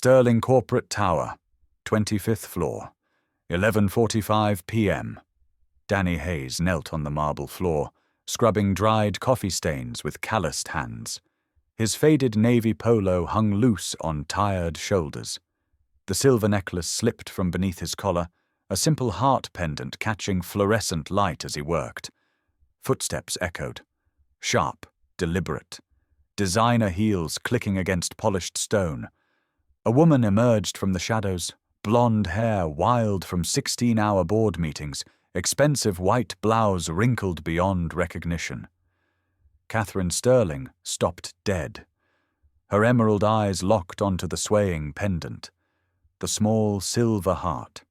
Sterling Corporate Tower, 25th floor, 11:45 p.m. Danny Hayes knelt on the marble floor, scrubbing dried coffee stains with calloused hands. His faded navy polo hung loose on tired shoulders. The silver necklace slipped from beneath his collar, a simple heart pendant catching fluorescent light as he worked. Footsteps echoed. Sharp, deliberate. Designer heels clicking against polished stone. A woman emerged from the shadows, blonde hair wild from 16-hour board meetings, expensive white blouse wrinkled beyond recognition. Katherine Sterling stopped dead. Her emerald eyes locked onto the swaying pendant, the small silver heart.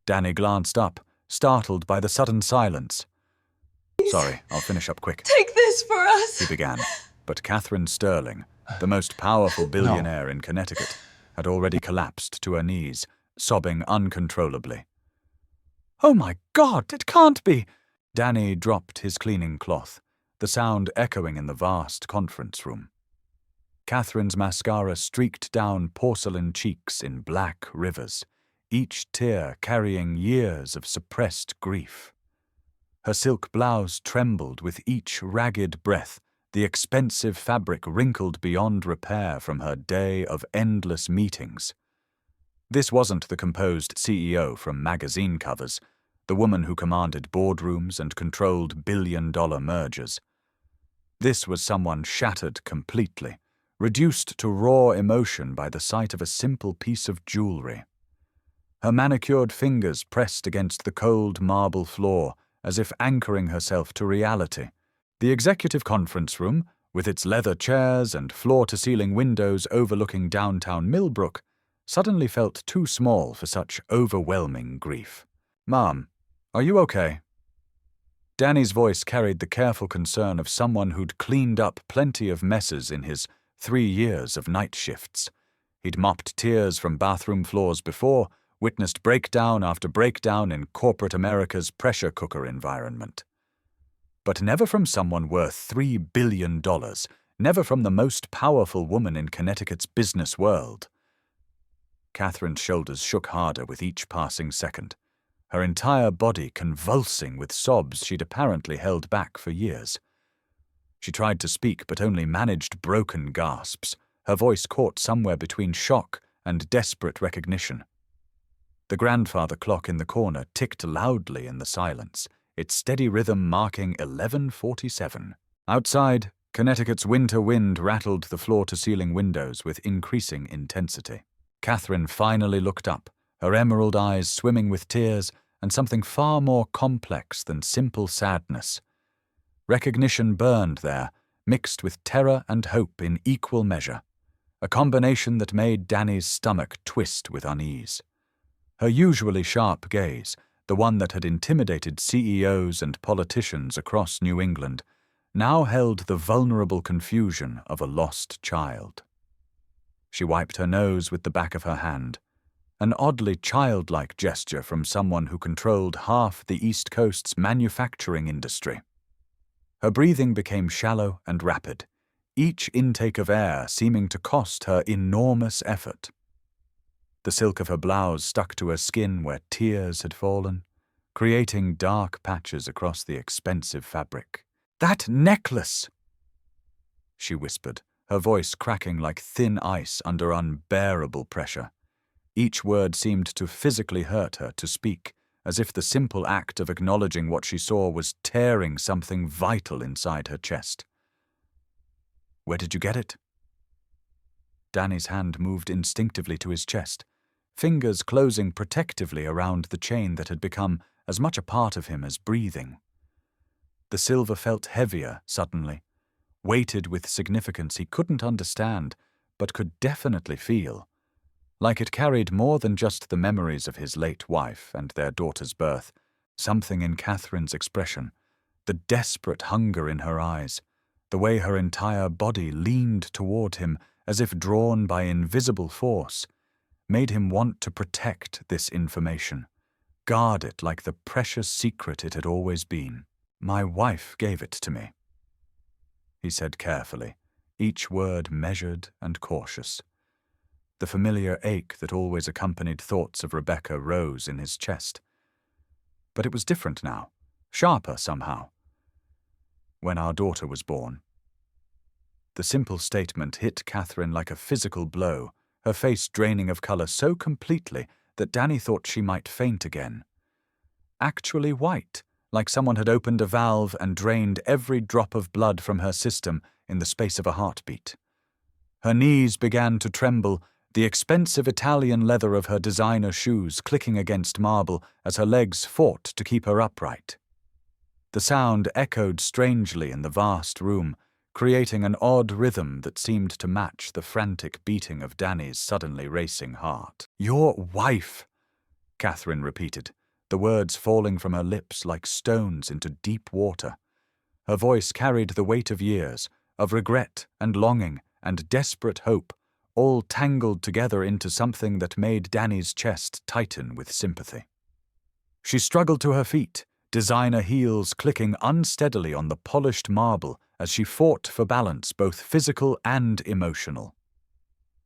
Danny glanced up, startled by the sudden silence. "Sorry, I'll finish up quick." "Take this for us," he began, but Katherine Sterling, the most powerful billionaire in Connecticut, had already collapsed to her knees, sobbing uncontrollably. "Oh my God, it can't be!" Danny dropped his cleaning cloth, the sound echoing in the vast conference room. Katherine's mascara streaked down porcelain cheeks in black rivers, each tear carrying years of suppressed grief. Her silk blouse trembled with each ragged breath, the expensive fabric wrinkled beyond repair from her day of endless meetings. This wasn't the composed CEO from magazine covers, the woman who commanded boardrooms and controlled billion-dollar mergers. This was someone shattered completely, reduced to raw emotion by the sight of a simple piece of jewelry. Her manicured fingers pressed against the cold marble floor, as if anchoring herself to reality. The executive conference room, with its leather chairs and floor-to-ceiling windows overlooking downtown Millbrook, suddenly felt too small for such overwhelming grief. "Mom, are you okay?" Danny's voice carried the careful concern of someone who'd cleaned up plenty of messes in his 3 years of night shifts. He'd mopped tears from bathroom floors before, witnessed breakdown after breakdown in corporate America's pressure cooker environment. But never from someone worth $3 billion, never from the most powerful woman in Connecticut's business world. Katherine's shoulders shook harder with each passing second, her entire body convulsing with sobs she'd apparently held back for years. She tried to speak but only managed broken gasps, her voice caught somewhere between shock and desperate recognition. The grandfather clock in the corner ticked loudly in the silence, its steady rhythm marking 11:47. Outside, Connecticut's winter wind rattled the floor-to-ceiling windows with increasing intensity. Katherine finally looked up, her emerald eyes swimming with tears and something far more complex than simple sadness. Recognition burned there, mixed with terror and hope in equal measure, a combination that made Danny's stomach twist with unease. Her usually sharp gaze, the one that had intimidated CEOs and politicians across New England, now held the vulnerable confusion of a lost child. She wiped her nose with the back of her hand, an oddly childlike gesture from someone who controlled half the East Coast's manufacturing industry. Her breathing became shallow and rapid, each intake of air seeming to cost her enormous effort. The silk of her blouse stuck to her skin where tears had fallen, creating dark patches across the expensive fabric. "That necklace!" she whispered, her voice cracking like thin ice under unbearable pressure. Each word seemed to physically hurt her to speak, as if the simple act of acknowledging what she saw was tearing something vital inside her chest. "Where did you get it?" Danny's hand moved instinctively to his chest, fingers closing protectively around the chain that had become as much a part of him as breathing. The silver felt heavier suddenly, weighted with significance he couldn't understand, but could definitely feel, like it carried more than just the memories of his late wife and their daughter's birth. Something in Katherine's expression, the desperate hunger in her eyes, the way her entire body leaned toward him as if drawn by invisible force, made him want to protect this information, guard it like the precious secret it had always been. "My wife gave it to me," he said carefully, each word measured and cautious. The familiar ache that always accompanied thoughts of Rebecca rose in his chest. But it was different now, sharper somehow. When our daughter was born. The simple statement hit Katherine like a physical blow, her face draining of colour so completely that Danny thought she might faint again. Actually white, like someone had opened a valve and drained every drop of blood from her system in the space of a heartbeat. Her knees began to tremble, the expensive Italian leather of her designer shoes clicking against marble as her legs fought to keep her upright. The sound echoed strangely in the vast room, creating an odd rhythm that seemed to match the frantic beating of Danny's suddenly racing heart. "Your wife," Katherine repeated, the words falling from her lips like stones into deep water. Her voice carried the weight of years, of regret and longing and desperate hope, all tangled together into something that made Danny's chest tighten with sympathy. She struggled to her feet, designer heels clicking unsteadily on the polished marble as she fought for balance, both physical and emotional.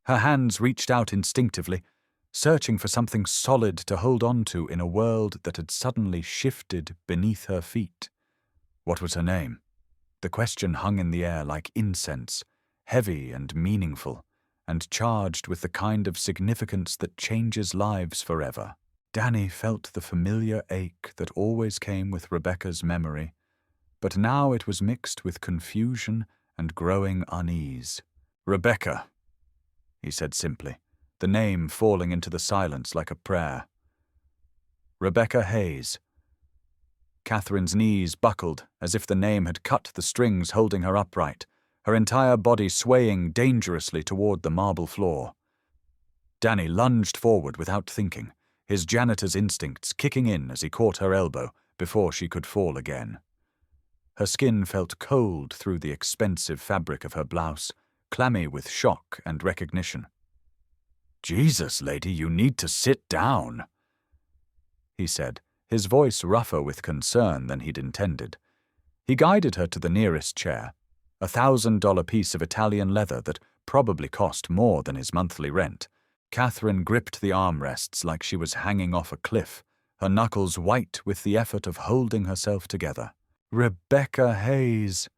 Her hands reached out instinctively, searching for something solid to hold on to in a world that had suddenly shifted beneath her feet. What was her name? The question hung in the air like incense, heavy and meaningful, and charged with the kind of significance that changes lives forever. Danny felt the familiar ache that always came with Rebecca's memory, but now it was mixed with confusion and growing unease. "Rebecca," he said simply, the name falling into the silence like a prayer. "Rebecca Hayes." Katherine's knees buckled as if the name had cut the strings holding her upright, her entire body swaying dangerously toward the marble floor. Danny lunged forward without thinking, his janitor's instincts kicking in as he caught her elbow before she could fall again. Her skin felt cold through the expensive fabric of her blouse, clammy with shock and recognition. "Jesus, lady, you need to sit down," he said, his voice rougher with concern than he'd intended. He guided her to the nearest chair, a $1,000 piece of Italian leather that probably cost more than his monthly rent. Katherine gripped the armrests like she was hanging off a cliff, her knuckles white with the effort of holding herself together. "Rebecca Hayes,"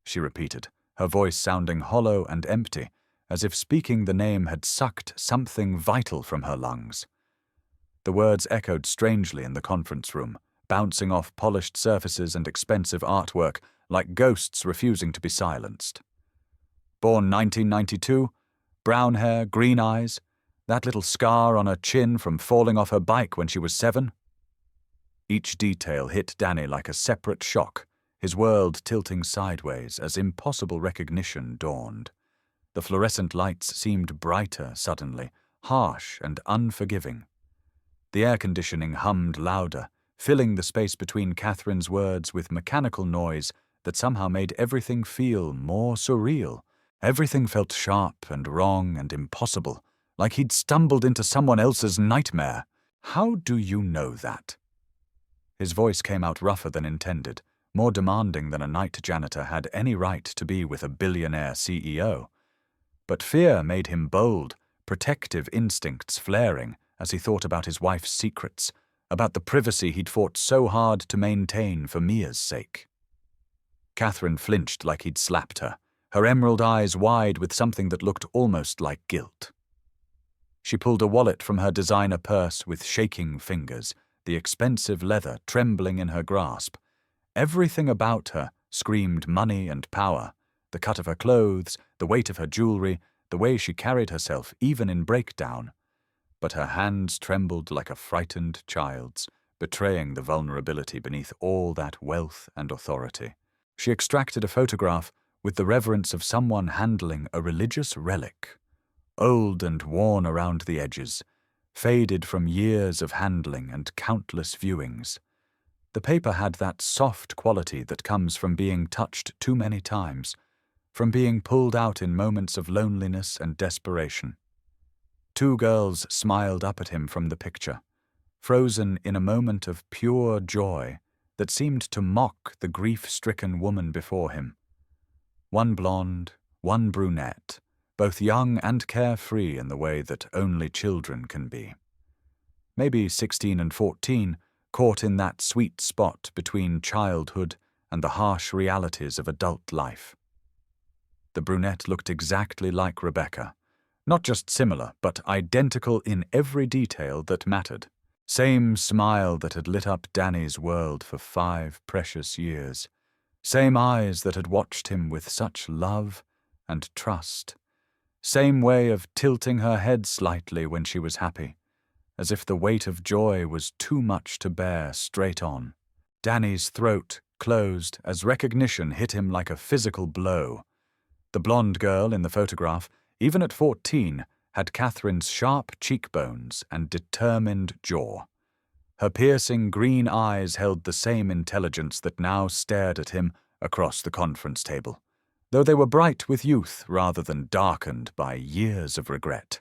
she repeated, her voice sounding hollow and empty, as if speaking the name had sucked something vital from her lungs. The words echoed strangely in the conference room, bouncing off polished surfaces and expensive artwork like ghosts refusing to be silenced. Born 1992, brown hair, green eyes, that little scar on her chin from falling off her bike when she was 7. Each detail hit Danny like a separate shock, his world tilting sideways as impossible recognition dawned. The fluorescent lights seemed brighter suddenly, harsh and unforgiving. The air conditioning hummed louder, filling the space between Katherine's words with mechanical noise that somehow made everything feel more surreal. Everything felt sharp and wrong and impossible, like he'd stumbled into someone else's nightmare. "How do you know that?" His voice came out rougher than intended, more demanding than a night janitor had any right to be with a billionaire CEO. But fear made him bold, protective instincts flaring as he thought about his wife's secrets, about the privacy he'd fought so hard to maintain for Mia's sake. Katherine flinched like he'd slapped her, her emerald eyes wide with something that looked almost like guilt. She pulled a wallet from her designer purse with shaking fingers, the expensive leather trembling in her grasp. Everything about her screamed money and power, the cut of her clothes, the weight of her jewelry, the way she carried herself even in breakdown. But her hands trembled like a frightened child's, betraying the vulnerability beneath all that wealth and authority. She extracted a photograph with the reverence of someone handling a religious relic, old and worn around the edges, faded from years of handling and countless viewings. The paper had that soft quality that comes from being touched too many times, from being pulled out in moments of loneliness and desperation. 2 girls smiled up at him from the picture, frozen in a moment of pure joy that seemed to mock the grief-stricken woman before him. One blonde, one brunette, both young and carefree in the way that only children can be. Maybe 16 and 14, caught in that sweet spot between childhood and the harsh realities of adult life. The brunette looked exactly like Rebecca, not just similar, but identical in every detail that mattered. Same smile that had lit up Danny's world for 5 precious years. Same eyes that had watched him with such love and trust. Same way of tilting her head slightly when she was happy, as if the weight of joy was too much to bear straight on. Danny's throat closed as recognition hit him like a physical blow. The blonde girl in the photograph, even at 14, had Katherine's sharp cheekbones and determined jaw. Her piercing green eyes held the same intelligence that now stared at him across the conference table, though they were bright with youth rather than darkened by years of regret.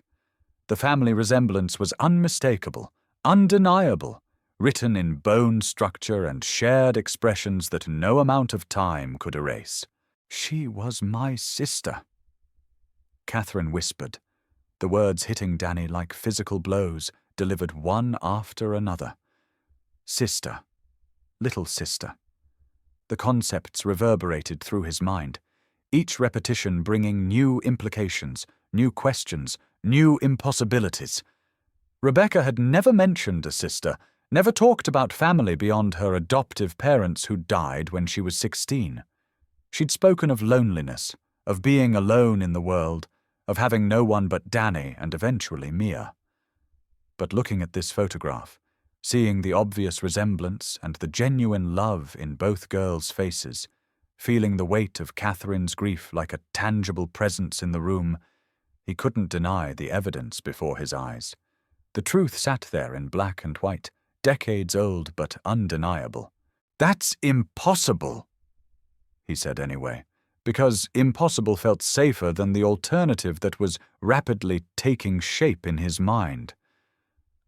The family resemblance was unmistakable, undeniable, written in bone structure and shared expressions that no amount of time could erase. "She was my sister," Katherine whispered, the words hitting Danny like physical blows, delivered one after another. Sister. Little sister. The concepts reverberated through his mind, each repetition bringing new implications, new questions, new impossibilities. Rebecca had never mentioned a sister, never talked about family beyond her adoptive parents who died when she was 16. She'd spoken of loneliness, of being alone in the world, of having no one but Danny and eventually Mia. But looking at this photograph, seeing the obvious resemblance and the genuine love in both girls' faces, feeling the weight of Katherine's grief like a tangible presence in the room, he couldn't deny the evidence before his eyes. The truth sat there in black and white, decades old but undeniable. "That's impossible," he said anyway, because impossible felt safer than the alternative that was rapidly taking shape in his mind.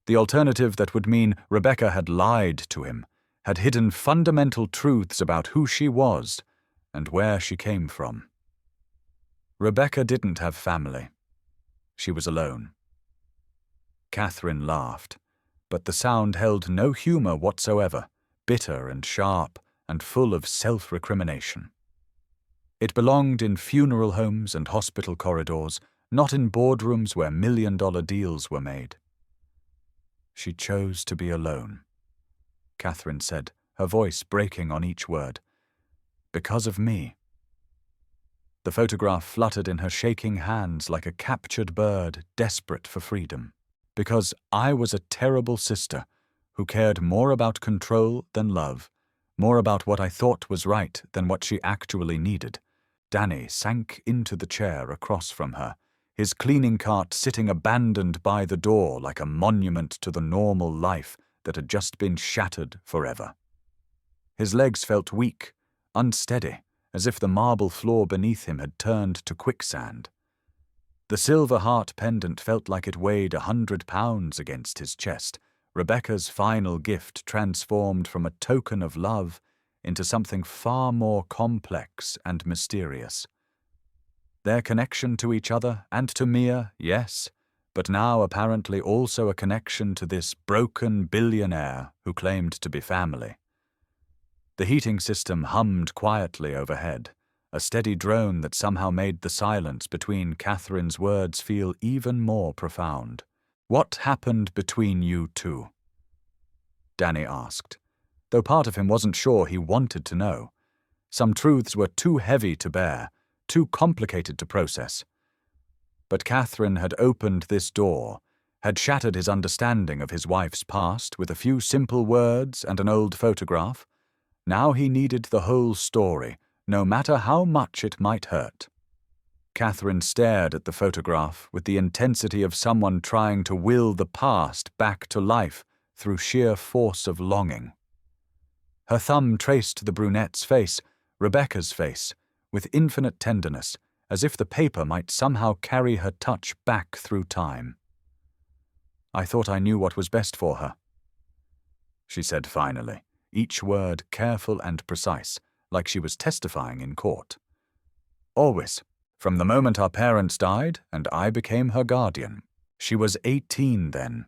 The alternative that would mean Rebecca had lied to him, had hidden fundamental truths about who she was and where she came from. Rebecca didn't have family. She was alone. Katherine laughed, but the sound held no humor whatsoever, bitter and sharp and full of self-recrimination. It belonged in funeral homes and hospital corridors, not in boardrooms where million-dollar deals were made. "She chose to be alone," Katherine said, her voice breaking on each word. "Because of me." The photograph fluttered in her shaking hands like a captured bird desperate for freedom. "Because I was a terrible sister who cared more about control than love, more about what I thought was right than what she actually needed." Danny sank into the chair across from her, his cleaning cart sitting abandoned by the door like a monument to the normal life that had just been shattered forever. His legs felt weak, unsteady, as if the marble floor beneath him had turned to quicksand. The silver heart pendant felt like it weighed 100 pounds against his chest, Rebecca's final gift transformed from a token of love into something far more complex and mysterious. Their connection to each other and to Mia, yes, but now apparently also a connection to this broken billionaire who claimed to be family. The heating system hummed quietly overhead, a steady drone that somehow made the silence between Katherine's words feel even more profound. "What happened between you two?" Danny asked, though part of him wasn't sure he wanted to know. Some truths were too heavy to bear, too complicated to process. But Katherine had opened this door, had shattered his understanding of his wife's past with a few simple words and an old photograph. Now he needed the whole story, no matter how much it might hurt. Katherine stared at the photograph with the intensity of someone trying to will the past back to life through sheer force of longing. Her thumb traced the brunette's face, Rebecca's face, with infinite tenderness, as if the paper might somehow carry her touch back through time. "I thought I knew what was best for her," she said finally, each word careful and precise, like she was testifying in court. "Always, From the moment our parents died, and I became her guardian. She was 18 then.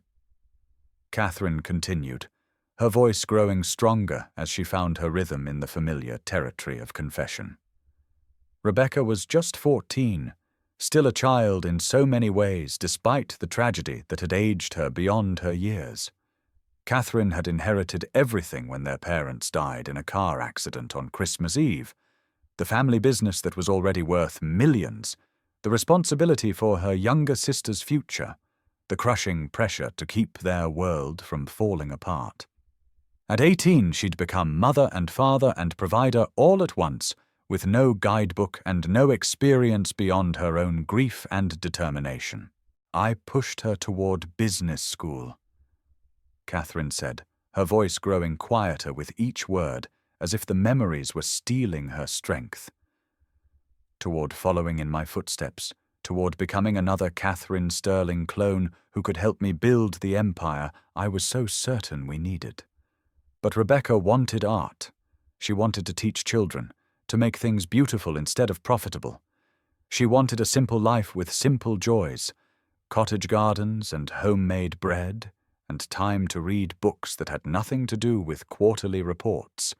Katherine continued, her voice growing stronger as she found her rhythm in the familiar territory of confession. Rebecca was just 14, still a child in so many ways despite the tragedy that had aged her beyond her years. Katherine had inherited everything when their parents died in a car accident on Christmas Eve, the family business that was already worth millions, the responsibility for her younger sister's future, the crushing pressure to keep their world from falling apart. At 18, she'd become mother and father and provider all at once, with no guidebook and no experience beyond her own grief and determination. I pushed her toward business school, Katherine said, her voice growing quieter with each word, as if the memories were stealing her strength. Toward following in my footsteps, toward becoming another Katherine Sterling clone who could help me build the empire I was so certain we needed. But Rebecca wanted art. She wanted to teach children, to make things beautiful instead of profitable. She wanted a simple life with simple joys, cottage gardens and homemade bread, and time to read books that had nothing to do with quarterly reports.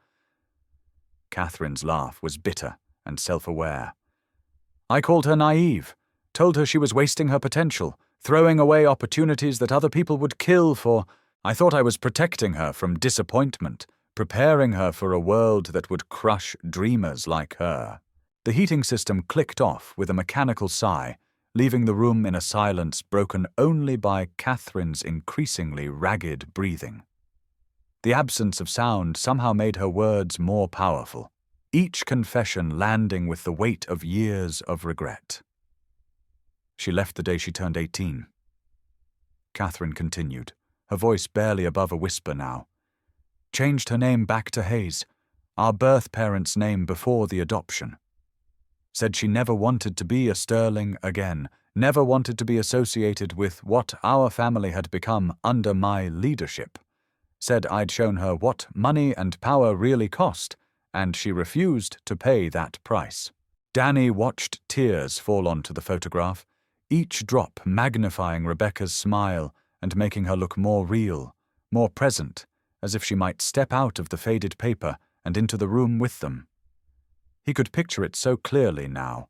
Katherine's laugh was bitter and self-aware. I called her naive, told her she was wasting her potential, throwing away opportunities that other people would kill for. I thought I was protecting her from disappointment, preparing her for a world that would crush dreamers like her. The heating system clicked off with a mechanical sigh, leaving the room in a silence broken only by Katherine's increasingly ragged breathing. The absence of sound somehow made her words more powerful, each confession landing with the weight of years of regret. She left the day she turned 18. Katherine continued, her voice barely above a whisper now. Changed her name back to Hayes, our birth parents' name before the adoption. Said she never wanted to be a Sterling again, never wanted to be associated with what our family had become under my leadership. Said I'd shown her what money and power really cost, and she refused to pay that price. Danny watched tears fall onto the photograph, each drop magnifying Rebecca's smile and making her look more real, more present, as if she might step out of the faded paper and into the room with them. He could picture it so clearly now.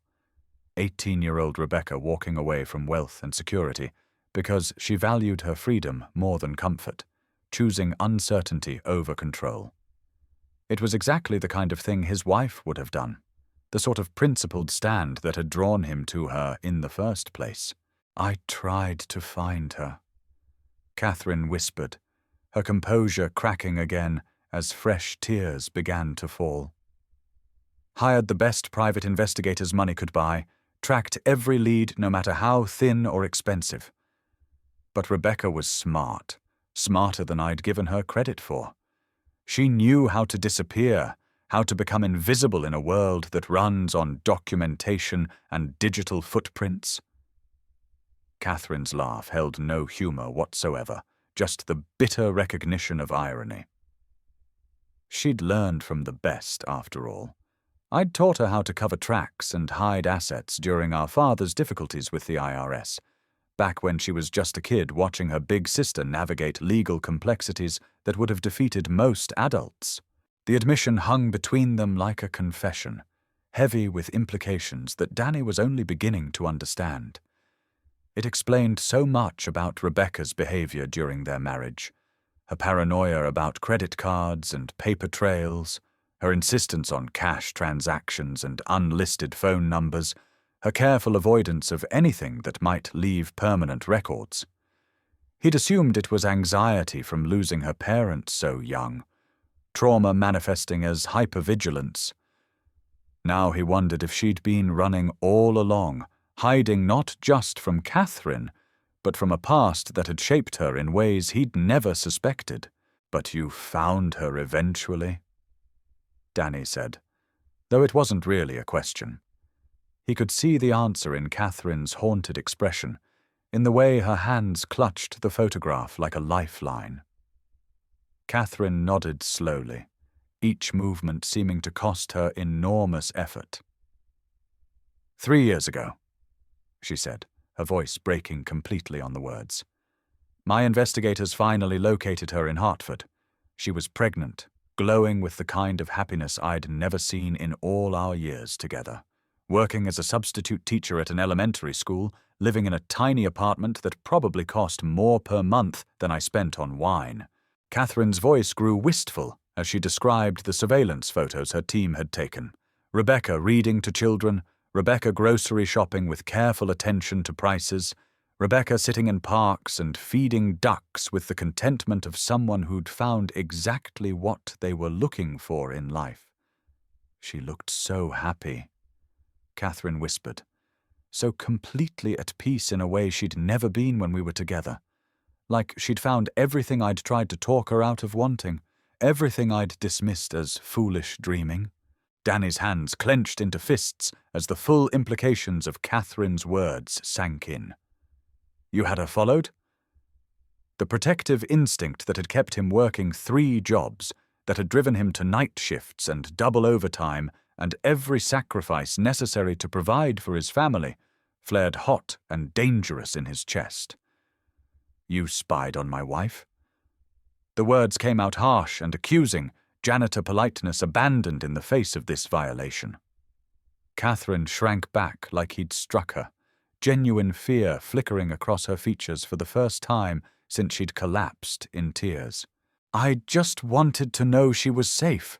18-year-old Rebecca walking away from wealth and security because she valued her freedom more than comfort, choosing uncertainty over control. It was exactly the kind of thing his wife would have done, the sort of principled stand that had drawn him to her in the first place. I tried to find her, Katherine whispered, her composure cracking again as fresh tears began to fall. Hired the best private investigators money could buy, tracked every lead no matter how thin or expensive. But Rebecca was smart, smarter than I'd given her credit for. She knew how to disappear, how to become invisible in a world that runs on documentation and digital footprints. Katherine's laugh held no humor whatsoever, just the bitter recognition of irony. She'd learned from the best, after all. I'd taught her how to cover tracks and hide assets during our father's difficulties with the IRS, back when she was just a kid watching her big sister navigate legal complexities that would have defeated most adults. The admission hung between them like a confession, heavy with implications that Danny was only beginning to understand. It explained so much about Rebecca's behavior during their marriage, her paranoia about credit cards and paper trails, her insistence on cash transactions and unlisted phone numbers, her careful avoidance of anything that might leave permanent records. He'd assumed it was anxiety from losing her parents so young, trauma manifesting as hypervigilance. Now he wondered if she'd been running all along, hiding not just from Katherine, but from a past that had shaped her in ways he'd never suspected. But you found her eventually, Danny said, though it wasn't really a question. He could see the answer in Katherine's haunted expression, in the way her hands clutched the photograph like a lifeline. Katherine nodded slowly, each movement seeming to cost her enormous effort. 3 years ago, she said, her voice breaking completely on the words. My investigators finally located her in Hartford. She was pregnant, glowing with the kind of happiness I'd never seen in all our years together. Working as a substitute teacher at an elementary school, living in a tiny apartment that probably cost more per month than I spent on wine. Katherine's voice grew wistful as she described the surveillance photos her team had taken. Rebecca reading to children, Rebecca grocery shopping with careful attention to prices, Rebecca sitting in parks and feeding ducks with the contentment of someone who'd found exactly what they were looking for in life. She looked so happy, Katherine whispered, so completely at peace in a way she'd never been when we were together. Like she'd found everything I'd tried to talk her out of wanting, everything I'd dismissed as foolish dreaming. Danny's hands clenched into fists as the full implications of Katherine's words sank in. You had her followed? The protective instinct that had kept him working 3 jobs, that had driven him to night shifts and double overtime and every sacrifice necessary to provide for his family, flared hot and dangerous in his chest. You spied on my wife? The words came out harsh and accusing, janitor politeness abandoned in the face of this violation. Katherine shrank back like he'd struck her, genuine fear flickering across her features for the first time since she'd collapsed in tears. I just wanted to know she was safe,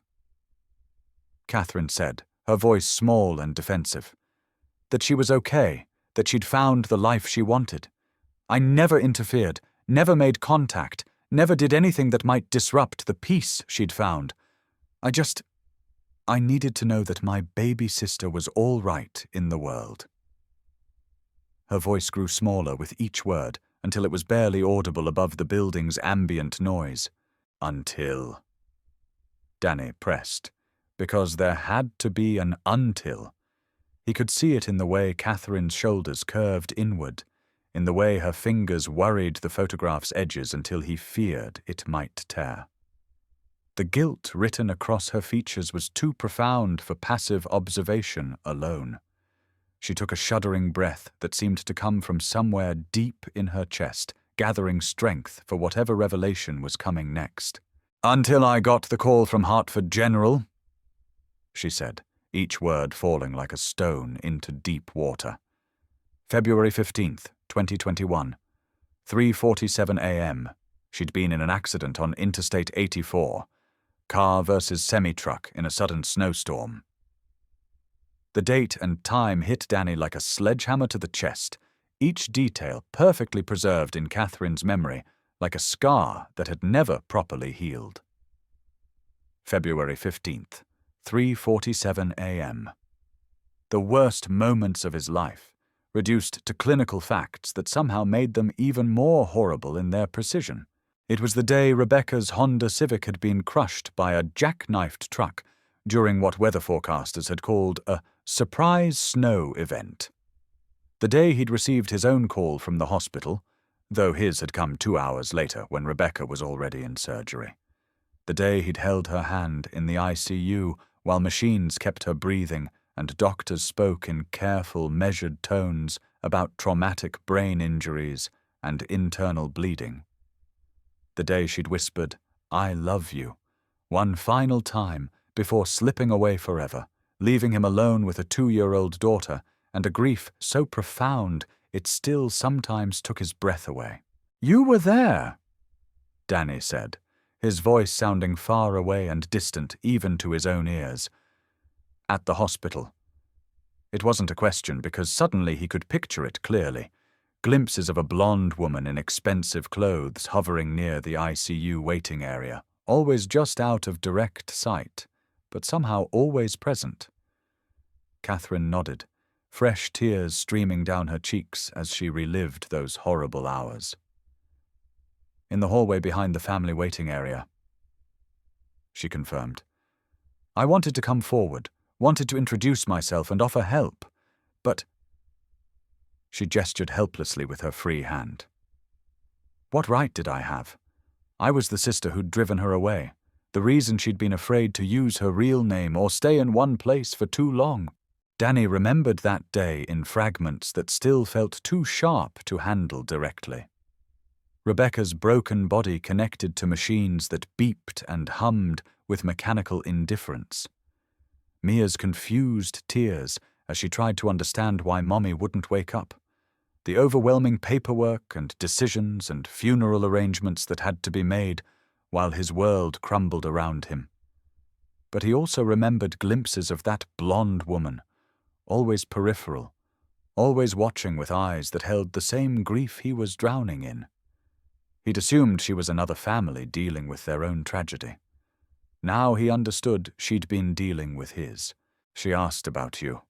Katherine said, her voice small and defensive. That she was okay, that she'd found the life she wanted. I never interfered, never made contact, never did anything that might disrupt the peace she'd found. I needed to know that my baby sister was all right in the world. Her voice grew smaller with each word until it was barely audible above the building's ambient noise. Until. Danny pressed, because there had to be an until. He could see it in the way Katherine's shoulders curved inward, in the way her fingers worried the photograph's edges until he feared it might tear. The guilt written across her features was too profound for passive observation alone. She took a shuddering breath that seemed to come from somewhere deep in her chest, gathering strength for whatever revelation was coming next. Until I got the call from Hartford General, she said, each word falling like a stone into deep water. February 15th, 2021, 3:47 a.m. She'd been in an accident on Interstate 84. Car versus semi-truck in a sudden snowstorm. The date and time hit Danny like a sledgehammer to the chest, each detail perfectly preserved in Katherine's memory, like a scar that had never properly healed. February 15th, 3:47 a.m. The worst moments of his life, reduced to clinical facts that somehow made them even more horrible in their precision. It was the day Rebecca's Honda Civic had been crushed by a jackknifed truck during what weather forecasters had called a surprise snow event. The day he'd received his own call from the hospital, though his had come 2 hours later when Rebecca was already in surgery. The day he'd held her hand in the ICU while machines kept her breathing and doctors spoke in careful, measured tones about traumatic brain injuries and internal bleeding. The day she'd whispered, "I love you," one final time before slipping away forever, leaving him alone with a 2-year-old daughter and a grief so profound it still sometimes took his breath away. "You were there," Danny said, his voice sounding far away and distant even to his own ears. At the hospital. It wasn't a question because suddenly he could picture it clearly. Glimpses of a blonde woman in expensive clothes hovering near the ICU waiting area, always just out of direct sight, but somehow always present. Katherine nodded, fresh tears streaming down her cheeks as she relived those horrible hours. In the hallway behind the family waiting area, she confirmed. I wanted to come forward, wanted to introduce myself and offer help, but... She gestured helplessly with her free hand. What right did I have? I was the sister who'd driven her away, the reason she'd been afraid to use her real name or stay in one place for too long. Danny remembered that day in fragments that still felt too sharp to handle directly. Rebecca's broken body connected to machines that beeped and hummed with mechanical indifference. Mia's confused tears as she tried to understand why Mommy wouldn't wake up. The overwhelming paperwork and decisions and funeral arrangements that had to be made while his world crumbled around him. But he also remembered glimpses of that blonde woman, always peripheral, always watching with eyes that held the same grief he was drowning in. He'd assumed she was another family dealing with their own tragedy. Now he understood she'd been dealing with his. "She asked about you,"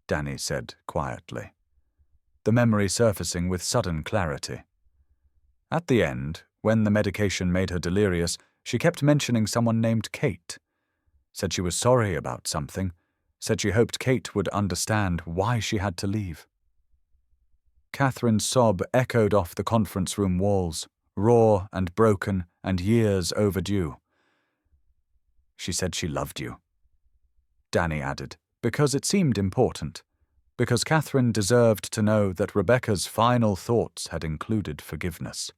Danny said quietly, the memory surfacing with sudden clarity. At the end, when the medication made her delirious, she kept mentioning someone named Kate. Said she was sorry about something, said she hoped Kate would understand why she had to leave. Katherine's sob echoed off the conference room walls, raw and broken and years overdue. "She said she loved you," Danny added, because it seemed important, because Katherine deserved to know that Rebecca's final thoughts had included forgiveness.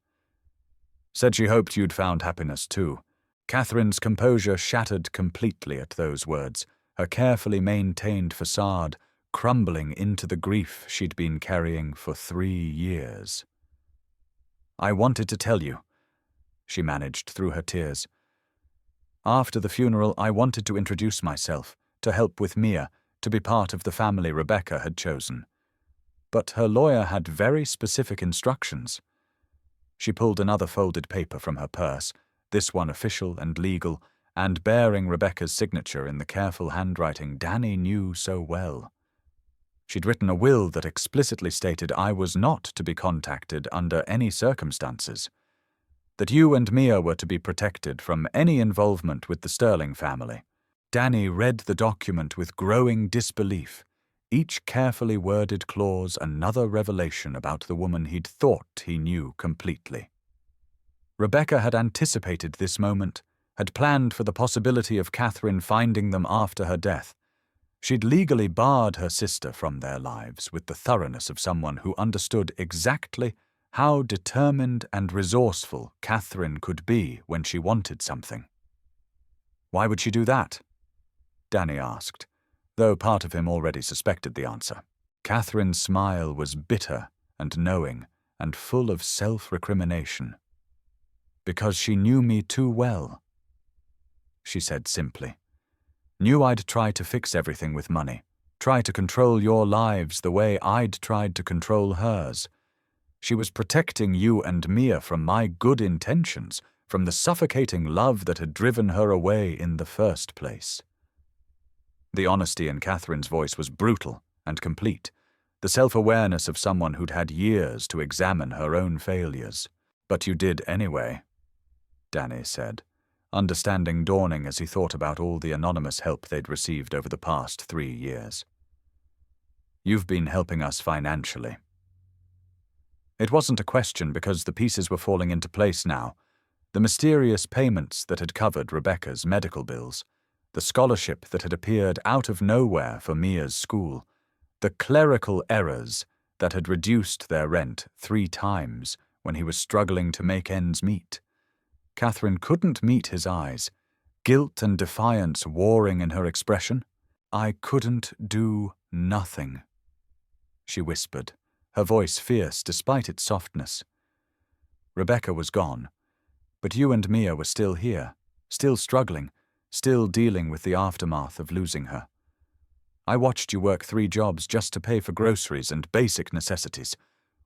"Said she hoped you'd found happiness too." Katherine's composure shattered completely at those words, her carefully maintained facade crumbling into the grief she'd been carrying for 3 years. "I wanted to tell you," she managed through her tears. "After the funeral, I wanted to introduce myself, to help with Mia, to be part of the family Rebecca had chosen. But her lawyer had very specific instructions." She pulled another folded paper from her purse, this one official and legal, and bearing Rebecca's signature in the careful handwriting Danny knew so well. She'd written a will that explicitly stated I was not to be contacted under any circumstances, that you and Mia were to be protected from any involvement with the Sterling family. Danny read the document with growing disbelief, each carefully worded clause another revelation about the woman he'd thought he knew completely. Rebecca had anticipated this moment, had planned for the possibility of Katherine finding them after her death. She'd legally barred her sister from their lives with the thoroughness of someone who understood exactly how determined and resourceful Katherine could be when she wanted something. "Why would she do that?" Danny asked, though part of him already suspected the answer. Katherine's smile was bitter and knowing and full of self-recrimination. "Because she knew me too well," she said simply. "Knew I'd try to fix everything with money, try to control your lives the way I'd tried to control hers. She was protecting you and Mia from my good intentions, from the suffocating love that had driven her away in the first place." The honesty in Katherine's voice was brutal and complete, the self-awareness of someone who'd had years to examine her own failures. "But you did anyway," Danny said, understanding dawning as he thought about all the anonymous help they'd received over the past 3 years. "You've been helping us financially." It wasn't a question because the pieces were falling into place now. The mysterious payments that had covered Rebecca's medical bills, the scholarship that had appeared out of nowhere for Mia's school, the clerical errors that had reduced their rent 3 times when he was struggling to make ends meet. Katherine couldn't meet his eyes, guilt and defiance warring in her expression. "I couldn't do nothing," she whispered, her voice fierce despite its softness. "Rebecca was gone, but you and Mia were still here, still struggling, still dealing with the aftermath of losing her. I watched you work 3 jobs just to pay for groceries and basic necessities.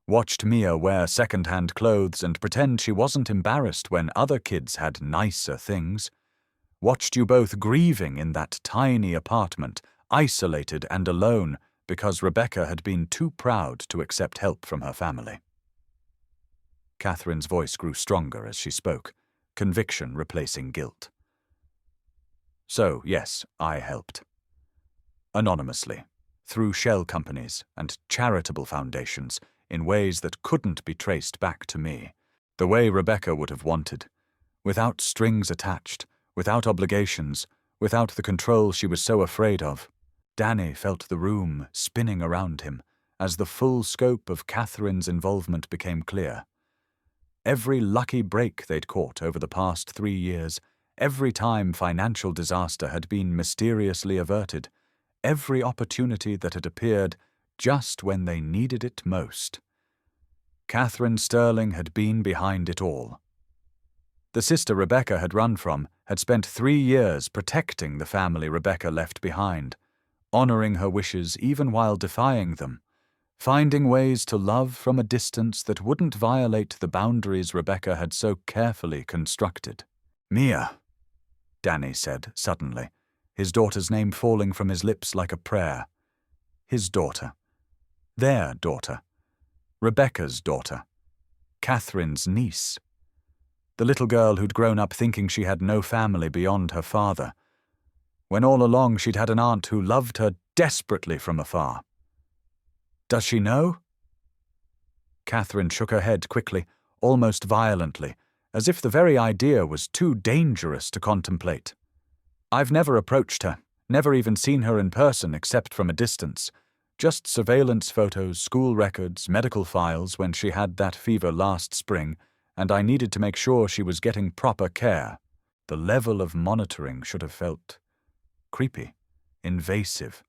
Watched Mia wear second-hand clothes and pretend she wasn't embarrassed when other kids had nicer things. Watched you both grieving in that tiny apartment, isolated and alone because Rebecca had been too proud to accept help from her family." Katherine's voice grew stronger as she spoke, conviction replacing guilt. "So, yes, I helped. Anonymously, through shell companies and charitable foundations, in ways that couldn't be traced back to me, the way Rebecca would have wanted, without strings attached, without obligations, without the control she was so afraid of. Danny felt the room spinning around him as the full scope of Katherine's involvement became clear. Every lucky break they'd caught over the past 3 years, every time financial disaster had been mysteriously averted, every opportunity that had appeared just when they needed it most. Katherine Sterling had been behind it all. The sister Rebecca had run from had spent 3 years protecting the family Rebecca left behind, honoring her wishes even while defying them, finding ways to love from a distance that wouldn't violate the boundaries Rebecca had so carefully constructed. "Mia," Danny said suddenly, his daughter's name falling from his lips like a prayer. His daughter. Their daughter. Rebecca's daughter. Katherine's niece. The little girl who'd grown up thinking she had no family beyond her father, when all along she'd had an aunt who loved her desperately from afar. Does she know? Katherine shook her head quickly, almost violently, as if the very idea was too dangerous to contemplate. "I've never approached her, never even seen her in person except from a distance. Just surveillance photos, school records, medical files when she had that fever last spring, and I needed to make sure she was getting proper care." The level of monitoring should have felt creepy, invasive,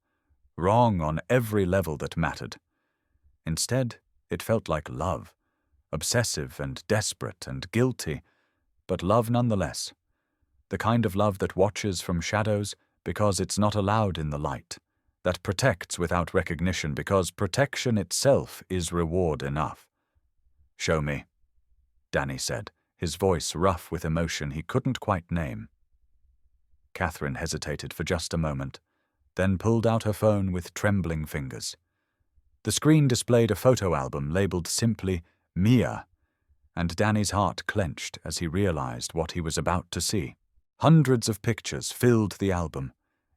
wrong on every level that mattered. Instead, it felt like love, obsessive and desperate and guilty, but love nonetheless. The kind of love that watches from shadows because it's not allowed in the light, that protects without recognition because protection itself is reward enough. "Show me," Danny said, his voice rough with emotion he couldn't quite name. Katherine hesitated for just a moment, then pulled out her phone with trembling fingers. The screen displayed a photo album labeled simply Mia, and Danny's heart clenched as he realized what he was about to see. Hundreds of pictures filled the album,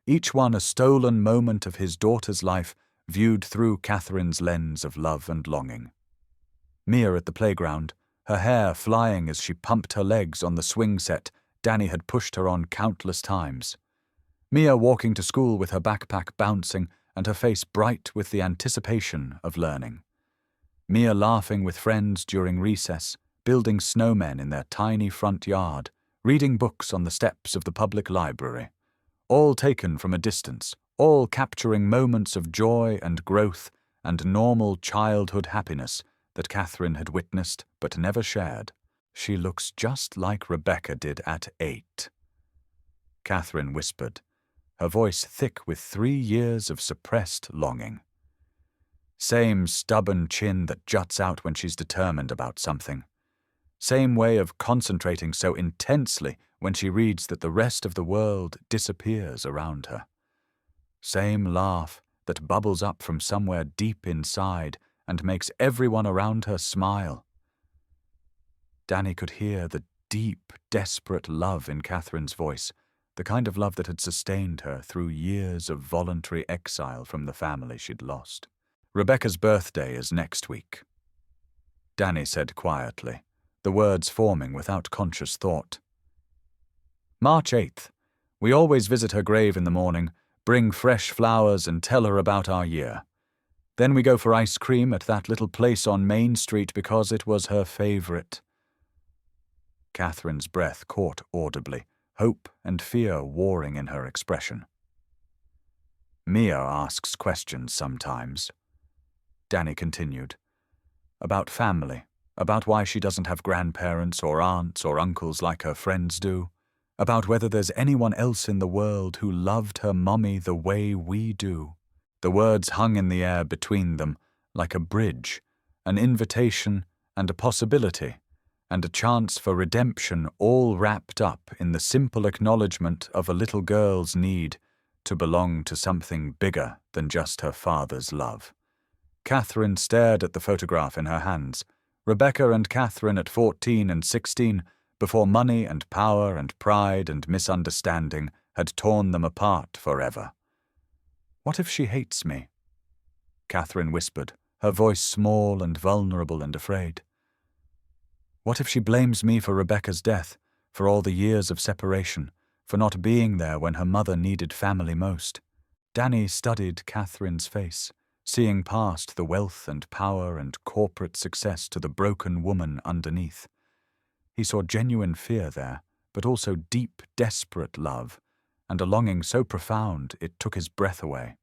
each one a stolen moment of his daughter's life viewed through Katherine's lens of love and longing. Mia at the playground, her hair flying as she pumped her legs on the swing set Danny had pushed her on countless times. Mia walking to school with her backpack bouncing and her face bright with the anticipation of learning. Mia laughing with friends during recess, building snowmen in their tiny front yard, reading books on the steps of the public library. All taken from a distance, all capturing moments of joy and growth and normal childhood happiness that Katherine had witnessed but never shared. "She looks just like Rebecca did at 8. Katherine whispered, her voice thick with 3 years of suppressed longing. Same stubborn chin that juts out when she's determined about something. Same way of concentrating so intensely when she reads that the rest of the world disappears around her. Same laugh that bubbles up from somewhere deep inside and makes everyone around her smile. Danny could hear the deep, desperate love in Katherine's voice, the kind of love that had sustained her through years of voluntary exile from the family she'd lost. "Rebecca's birthday is next week," Danny said quietly, the words forming without conscious thought. "March 8th. We always visit her grave in the morning, bring fresh flowers and tell her about our year. Then we go for ice cream at that little place on Main Street because it was her favorite." Katherine's breath caught audibly, hope and fear warring in her expression. "Mia asks questions sometimes," Danny continued. "About family, about why she doesn't have grandparents or aunts or uncles like her friends do, about whether there's anyone else in the world who loved her mommy the way we do." The words hung in the air between them like a bridge, an invitation and a possibility, and a chance for redemption all wrapped up in the simple acknowledgement of a little girl's need to belong to something bigger than just her father's love. Katherine stared at the photograph in her hands, Rebecca and Katherine at 14 and 16, before money and power and pride and misunderstanding had torn them apart forever. "What if she hates me?" Katherine whispered, her voice small and vulnerable and afraid. "What if she blames me for Rebecca's death, for all the years of separation, for not being there when her mother needed family most?" Danny studied Katherine's face, seeing past the wealth and power and corporate success to the broken woman underneath. He saw genuine fear there, but also deep, desperate love, and a longing so profound it took his breath away.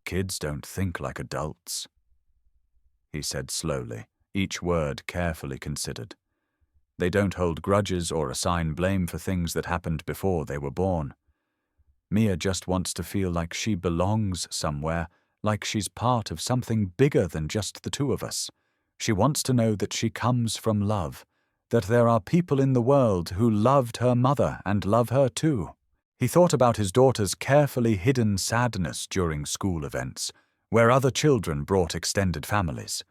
"Kids don't think like adults," he said slowly, each word carefully considered. "They don't hold grudges or assign blame for things that happened before they were born. Mia just wants to feel like she belongs somewhere, like she's part of something bigger than just the two of us. She wants to know that she comes from love, that there are people in the world who loved her mother and love her too." He thought about his daughter's carefully hidden sadness during school events, where other children brought extended families.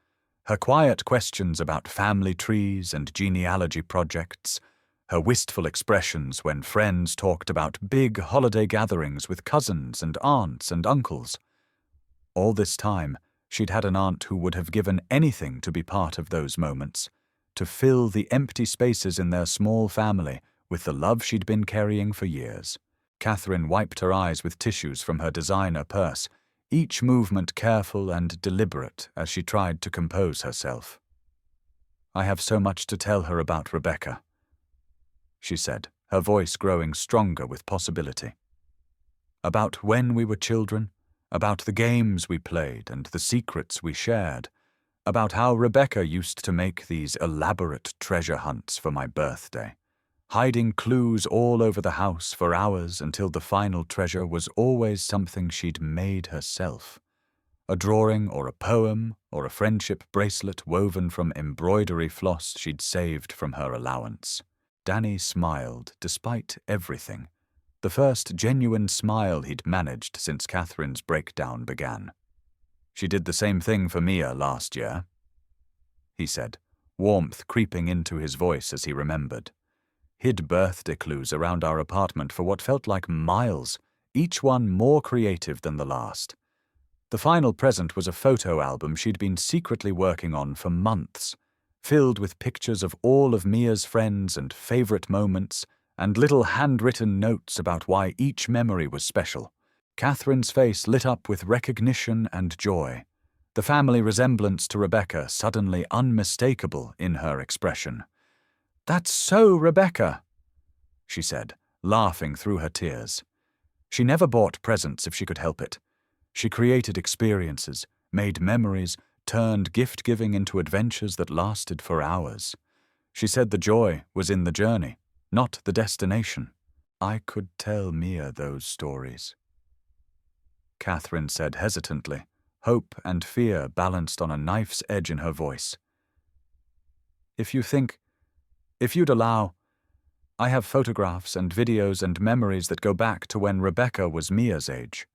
Her quiet questions about family trees and genealogy projects, her wistful expressions when friends talked about big holiday gatherings with cousins and aunts and uncles. All this time, she'd had an aunt who would have given anything to be part of those moments, to fill the empty spaces in their small family with the love she'd been carrying for years. Katherine wiped her eyes with tissues from her designer purse, each movement careful and deliberate as she tried to compose herself. "I have so much to tell her about Rebecca," she said, her voice growing stronger with possibility. "About when we were children, about the games we played and the secrets we shared, about how Rebecca used to make these elaborate treasure hunts for my birthday, hiding clues all over the house for hours until the final treasure was always something she'd made herself. A drawing or a poem or a friendship bracelet woven from embroidery floss she'd saved from her allowance." Danny smiled despite everything, the first genuine smile he'd managed since Katherine's breakdown began. "She did the same thing for Mia last year," he said, warmth creeping into his voice as he remembered. "Hid birthday clues around our apartment for what felt like miles, each one more creative than the last. The final present was a photo album she'd been secretly working on for months, filled with pictures of all of Mia's friends and favorite moments, and little handwritten notes about why each memory was special." Katherine's face lit up with recognition and joy, the family resemblance to Rebecca suddenly unmistakable in her expression. "That's so Rebecca," she said, laughing through her tears. She never bought presents if she could help it. She created experiences, made memories, turned gift-giving into adventures that lasted for hours. She said the joy was in the journey, not the destination. "I could tell Mia those stories," Katherine said hesitantly, hope and fear balanced on a knife's edge in her voice. If you'd allow, I have photographs and videos and memories that go back to when Rebecca was Mia's age.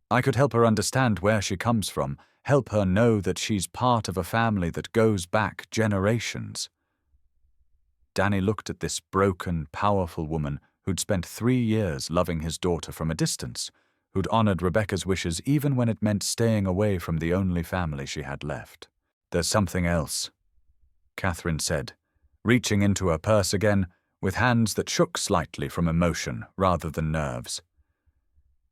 I could help her understand where she comes from, help her know that she's part of a family that goes back generations." Danny looked at this broken, powerful woman who'd spent 3 years loving his daughter from a distance, who'd honored Rebecca's wishes even when it meant staying away from the only family she had left. "There's something else," Katherine said, reaching into her purse again with hands that shook slightly from emotion rather than nerves.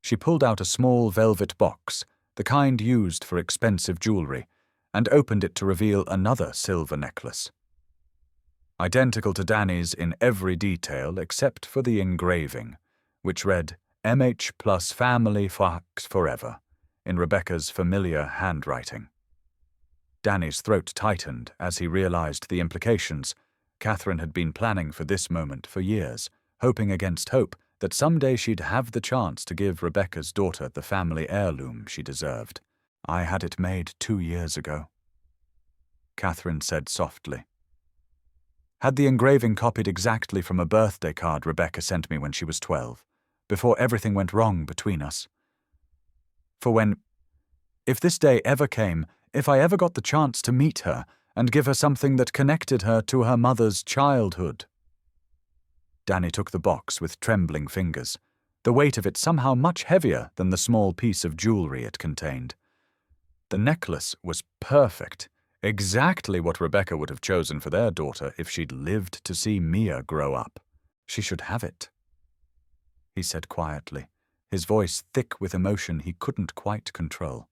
She pulled out a small velvet box, the kind used for expensive jewelry, and opened it to reveal another silver necklace. Identical to Danny's in every detail except for the engraving, which read MH plus family fox forever, in Rebecca's familiar handwriting. Danny's throat tightened as he realized the implications. Katherine had been planning for this moment for years, hoping against hope that someday she'd have the chance to give Rebecca's daughter the family heirloom she deserved. "I had it made 2 years ago," Katherine said softly. "Had the engraving copied exactly from a birthday card Rebecca sent me when she was 12, before everything went wrong between us. If this day ever came, if I ever got the chance to meet her and give her something that connected her to her mother's childhood." Danny took the box with trembling fingers, the weight of it somehow much heavier than the small piece of jewelry it contained. The necklace was perfect, exactly what Rebecca would have chosen for their daughter if she'd lived to see Mia grow up. "She should have it," he said quietly, his voice thick with emotion he couldn't quite control.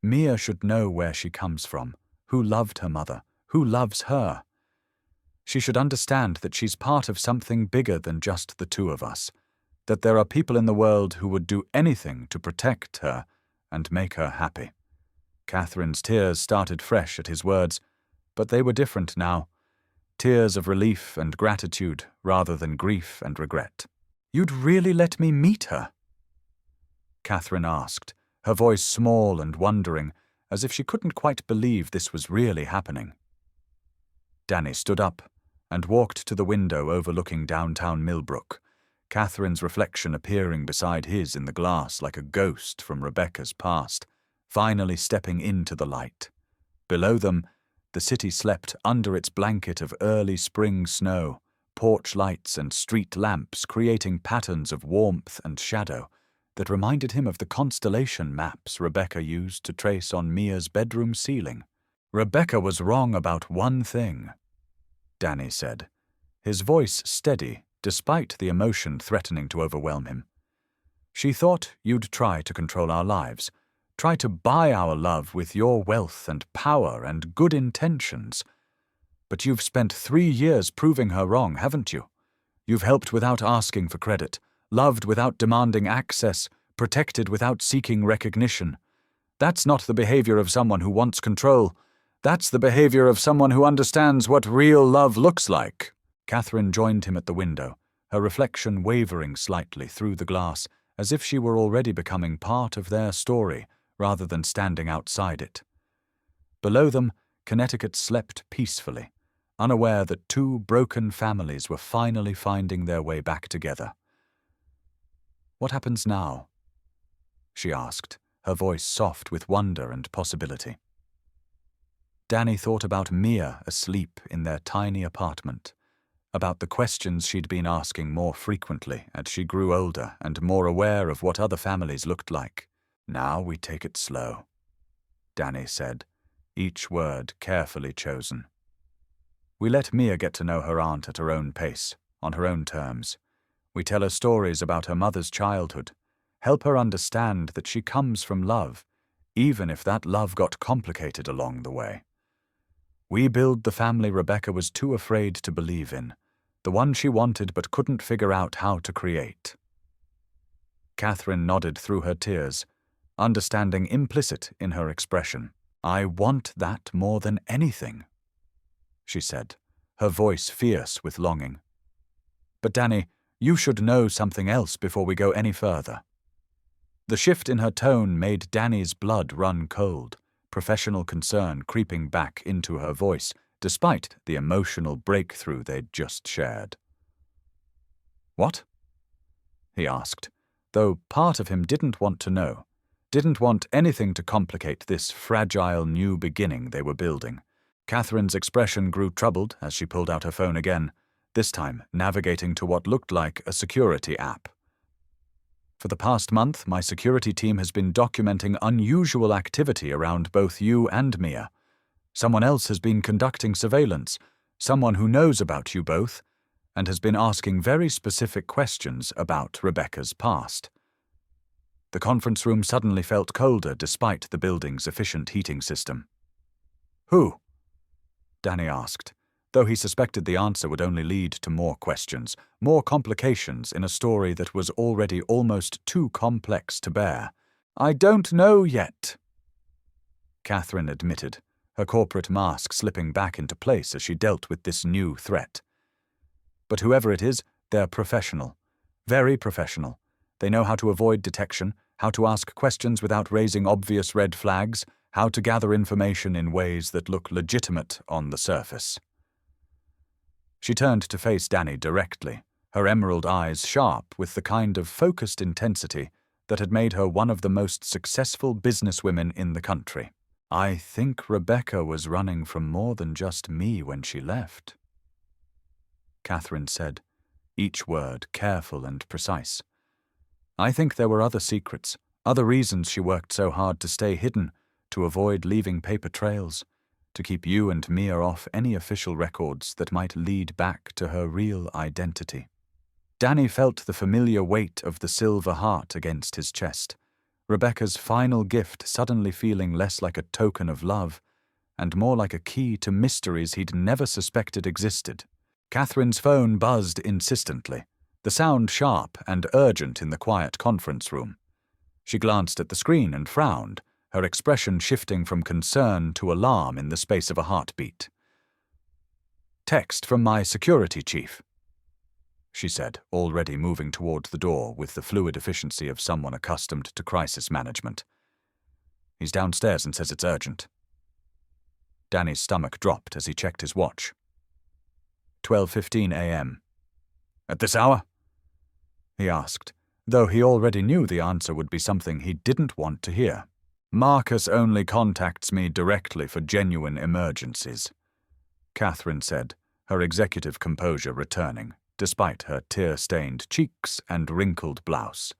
Mia should know where she comes from, who loved her mother, who loves her. She should understand that she's part of something bigger than just the two of us, that there are people in the world who would do anything to protect her and make her happy. Katherine's tears started fresh at his words, but they were different now. Tears of relief and gratitude rather than grief and regret. "You'd really let me meet her?" Katherine asked, her voice small and wondering, as if she couldn't quite believe this was really happening. Danny stood up and walked to the window overlooking downtown Millbrook, Katherine's reflection appearing beside his in the glass like a ghost from Rebecca's past, finally stepping into the light. Below them, the city slept under its blanket of early spring snow, porch lights and street lamps creating patterns of warmth and shadow that reminded him of the constellation maps Rebecca used to trace on Mia's bedroom ceiling. "Rebecca was wrong about one thing," Danny said, his voice steady despite the emotion threatening to overwhelm him. "She thought you'd try to control our lives, try to buy our love with your wealth and power and good intentions. But you've spent 3 years proving her wrong, haven't you? You've helped without asking for credit, loved without demanding access, protected without seeking recognition. That's not the behavior of someone who wants control. That's the behavior of someone who understands what real love looks like." Katherine joined him at the window, her reflection wavering slightly through the glass, as if she were already becoming part of their story rather than standing outside it. Below them, Connecticut slept peacefully, unaware that 2 broken families were finally finding their way back together. "What happens now?" she asked, her voice soft with wonder and possibility. Danny thought about Mia asleep in their tiny apartment, about the questions she'd been asking more frequently as she grew older and more aware of what other families looked like. "Now we take it slow," Danny said, each word carefully chosen. "We let Mia get to know her aunt at her own pace, on her own terms. We tell her stories about her mother's childhood, help her understand that she comes from love, even if that love got complicated along the way. We build the family Rebecca was too afraid to believe in, the one she wanted but couldn't figure out how to create." Katherine nodded through her tears, understanding implicit in her expression. "I want that more than anything," she said, her voice fierce with longing. "But Danny, you should know something else before we go any further." The shift in her tone made Danny's blood run cold, professional concern creeping back into her voice, despite the emotional breakthrough they'd just shared. "What?" he asked, though part of him didn't want to know, didn't want anything to complicate this fragile new beginning they were building. Katherine's expression grew troubled as she pulled out her phone again, this time navigating to what looked like a security app. "For the past month, my security team has been documenting unusual activity around both you and Mia. Someone else has been conducting surveillance, someone who knows about you both, and has been asking very specific questions about Rebecca's past." The conference room suddenly felt colder despite the building's efficient heating system. "Who?" Danny asked, though he suspected the answer would only lead to more questions, more complications in a story that was already almost too complex to bear. "I don't know yet," Katherine admitted, her corporate mask slipping back into place as she dealt with this new threat. "But whoever it is, they're professional. Very professional. They know how to avoid detection, how to ask questions without raising obvious red flags, how to gather information in ways that look legitimate on the surface." She turned to face Danny directly, her emerald eyes sharp with the kind of focused intensity that had made her one of the most successful businesswomen in the country. "I think Rebecca was running from more than just me when she left," Katherine said, each word careful and precise. "I think there were other secrets, other reasons she worked so hard to stay hidden, to avoid leaving paper trails, to keep you and Mia off any official records that might lead back to her real identity." Danny felt the familiar weight of the silver heart against his chest, Rebecca's final gift suddenly feeling less like a token of love and more like a key to mysteries he'd never suspected existed. Katherine's phone buzzed insistently, the sound sharp and urgent in the quiet conference room. She glanced at the screen and frowned, her expression shifting from concern to alarm in the space of a heartbeat. "Text from my security chief," she said, already moving toward the door with the fluid efficiency of someone accustomed to crisis management. "He's downstairs and says it's urgent." Danny's stomach dropped as he checked his watch. 12:15 a.m. "At this hour?" he asked, though he already knew the answer would be something he didn't want to hear. "Marcus only contacts me directly for genuine emergencies," Katherine said, her executive composure returning, despite her tear-stained cheeks and wrinkled blouse.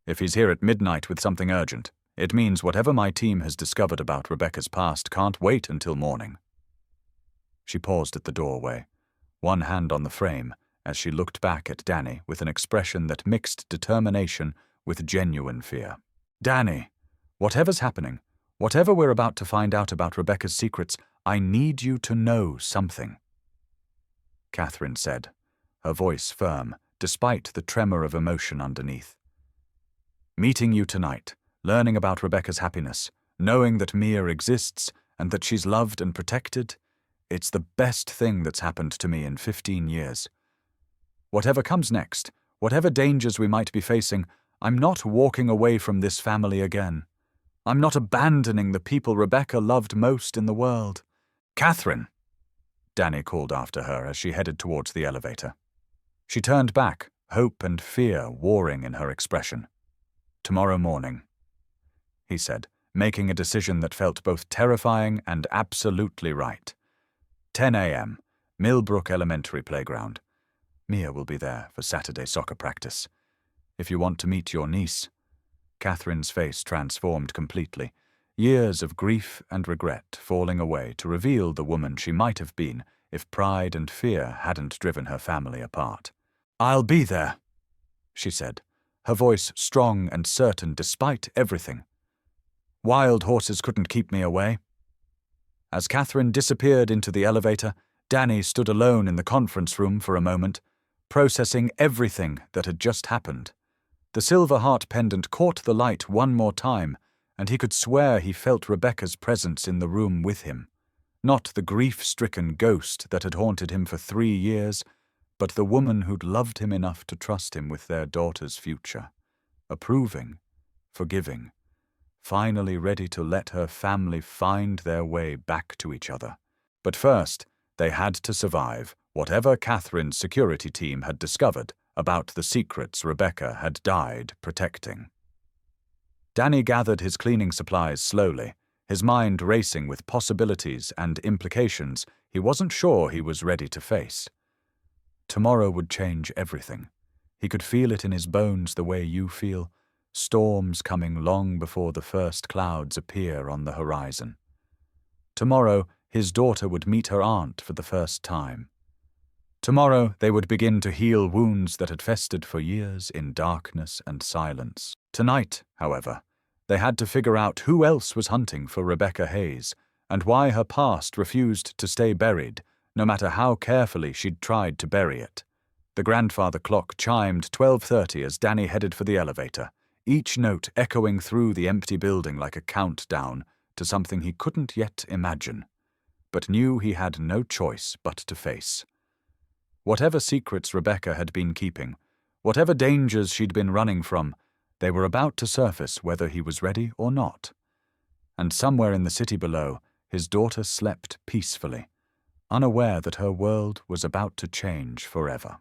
"If he's here at midnight with something urgent, it means whatever my team has discovered about Rebecca's past can't wait until morning." She paused at the doorway, one hand on the frame, as she looked back at Danny with an expression that mixed determination with genuine fear. "Danny, whatever's happening, whatever we're about to find out about Rebecca's secrets, I need you to know something," Katherine said, her voice firm, despite the tremor of emotion underneath. "Meeting you tonight, learning about Rebecca's happiness, knowing that Mia exists and that she's loved and protected, it's the best thing that's happened to me in 15 years. Whatever comes next, whatever dangers we might be facing, I'm not walking away from this family again. I'm not abandoning the people Rebecca loved most in the world." "Katherine!" Danny called after her as she headed towards the elevator. She turned back, hope and fear warring in her expression. "Tomorrow morning," he said, making a decision that felt both terrifying and absolutely right. 10 a.m., Millbrook Elementary Playground. Mia will be there for Saturday soccer practice. If you want to meet your niece. Katherine's face transformed completely, years of grief and regret falling away to reveal the woman she might have been if pride and fear hadn't driven her family apart. "I'll be there," she said, her voice strong and certain despite everything. "Wild horses couldn't keep me away." As Katherine disappeared into the elevator, Danny stood alone in the conference room for a moment, processing everything that had just happened. The silver heart pendant caught the light one more time, and he could swear he felt Rebecca's presence in the room with him. Not the grief-stricken ghost that had haunted him for 3 years, but the woman who'd loved him enough to trust him with their daughter's future. Approving, forgiving, finally ready to let her family find their way back to each other. But first, they had to survive whatever Katherine's security team had discovered about the secrets Rebecca had died protecting. Danny gathered his cleaning supplies slowly, his mind racing with possibilities and implications he wasn't sure he was ready to face. Tomorrow would change everything. He could feel it in his bones the way you feel, storms coming long before the first clouds appear on the horizon. Tomorrow, his daughter would meet her aunt for the first time. Tomorrow, they would begin to heal wounds that had festered for years in darkness and silence. Tonight, however, they had to figure out who else was hunting for Rebecca Hayes and why her past refused to stay buried, no matter how carefully she'd tried to bury it. The grandfather clock chimed 12:30 as Danny headed for the elevator, each note echoing through the empty building like a countdown to something he couldn't yet imagine, but knew he had no choice but to face. Whatever secrets Rebecca had been keeping, whatever dangers she'd been running from, they were about to surface whether he was ready or not. And somewhere in the city below, his daughter slept peacefully, unaware that her world was about to change forever.